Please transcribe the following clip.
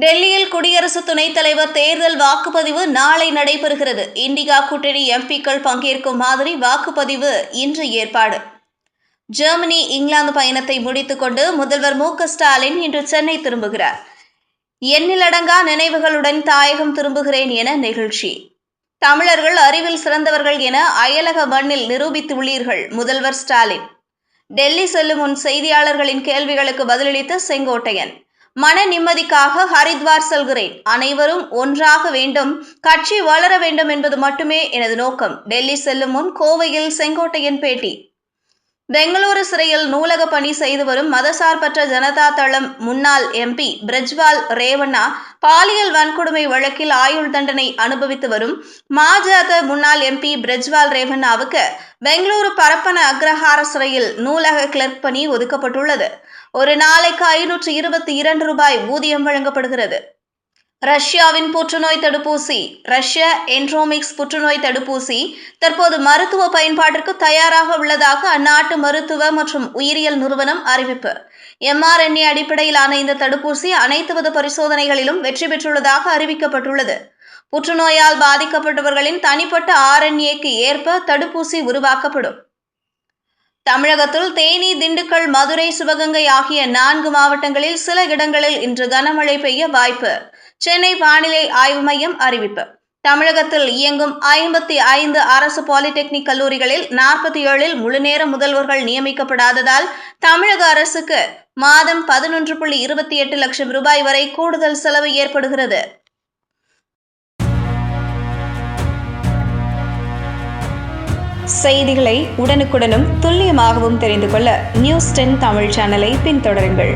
டெல்லியில் குடியரசு துணைத் தலைவர் தேர்தல் வாக்குப்பதிவு நாளை நடைபெறுகிறது. இண்டிகா கூட்டணி எம்பிக்கள் பங்கேற்கும் மாதிரி வாக்குப்பதிவு இன்று ஏற்பாடு. ஜெர்மனி, இங்கிலாந்து பயணத்தை முடித்துக்கொண்டு முதல்வர் மு.க.ஸ்டாலின் இன்று சென்னை திரும்புகிறார். எண்ணிலடங்கா நினைவுகளுடன் தாயகம் திரும்புகிறேன் என நிகழ்ச்சி. தமிழர்கள் அறிவில் சிறந்தவர்கள் என அயலக மண்ணில் நிரூபித்துள்ளீர்கள் முதல்வர் ஸ்டாலின். டெல்லி செல்லும் முன் செய்தியாளர்களின் கேள்விகளுக்கு பதிலளித்த செங்கோட்டையன். மன நிம்மதிக்காக ஹரித்வார் செல்கிறேன். அனைவரும் ஒன்றாக வேண்டும், கட்சி வளர வேண்டும் என்பது மட்டுமே எனது நோக்கம். டெல்லி செல்லும் முன் கோவையில் செங்கோட்டையன் பேட்டி. பெங்களூரு சிறையில் நூலக பணி செய்து வரும் மதசார்பற்ற ஜனதா தளம் முன்னாள் எம்பி பிரஜ்வால் ரேவண்ணா பாலியல் வன்கொடுமை வழக்கில் ஆயுள் தண்டனை அனுபவித்து வரும் ம.ஜ.த முன்னாள் எம்பி பிரஜ்வால் ரேவண்ணாவுக்கு பெங்களூரு பரப்பன அக்ரஹார சிறையில் நூலக கிளர்க் பணி ஒதுக்கப்பட்டுள்ளது. ஒரு நாளைக்கு 522 ரூபாய் ஊதியம் வழங்கப்படுகிறது. ரஷ்யாவின் புற்றுநோய் தடுப்பூசி ரஷ்ய என்ட்ரோமிக்ஸ் புற்றுநோய் தடுப்பூசி தற்போது மருத்துவ பயன்பாட்டிற்கு தயாராக உள்ளதாக அந்நாட்டு மருத்துவ மற்றும் உயிரியல் நிறுவனம் அறிவிப்பு. mRNA அடிப்படையிலான இந்த தடுப்பூசி அனைத்து வித பரிசோதனைகளிலும் வெற்றி பெற்றுள்ளதாக அறிவிக்கப்பட்டுள்ளது. புற்றுநோயால் பாதிக்கப்பட்டவர்களின் தனிப்பட்ட RNAக்கு ஏற்ப தடுப்பூசி உருவாக்கப்படும். தமிழகத்தில் தேனி, திண்டுக்கல், மதுரை, சிவகங்கை ஆகிய 4 மாவட்டங்களில் சில இடங்களில் இன்று கனமழை பெய்ய வாய்ப்பு. சென்னை வானிலை ஆய்வு மையம் அறிவிப்பு. தமிழகத்தில் இயங்கும் 55 அரசு பாலிடெக்னிக் கல்லூரிகளில் 47இல் முழுநேர முதல்வர்கள் நியமிக்கப்படாததால் தமிழக அரசுக்கு மாதம் 11.28 லட்சம் ரூபாய் வரை கூடுதல் செலவு ஏற்படுகிறது. செய்திகளை உடனுக்குடனும் துல்லியமாகவும் தெரிந்து கொள்ள News 10 தமிழ் சேனலை பின்தொடருங்கள்.